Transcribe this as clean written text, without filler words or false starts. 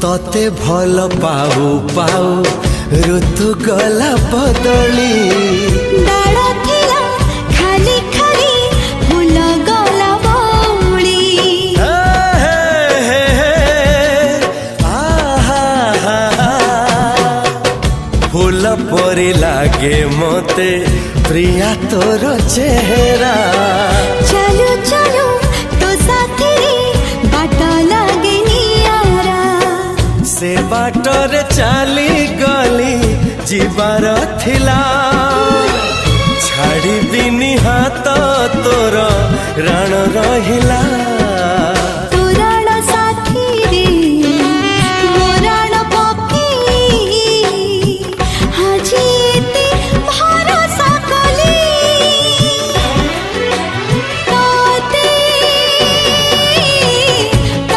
तते भल पाऊ पाऊ ऋतु गला बदली डाल थिला खाली खाली फूल गला बौली फूल परी लागे मते प्रिया तोर चेहरा चलो चलो तो साथी बाट लागे नियारा से बाटरे चली गली जीवार थिला छाड़ी बिनी हाथ तोर राण रहिला।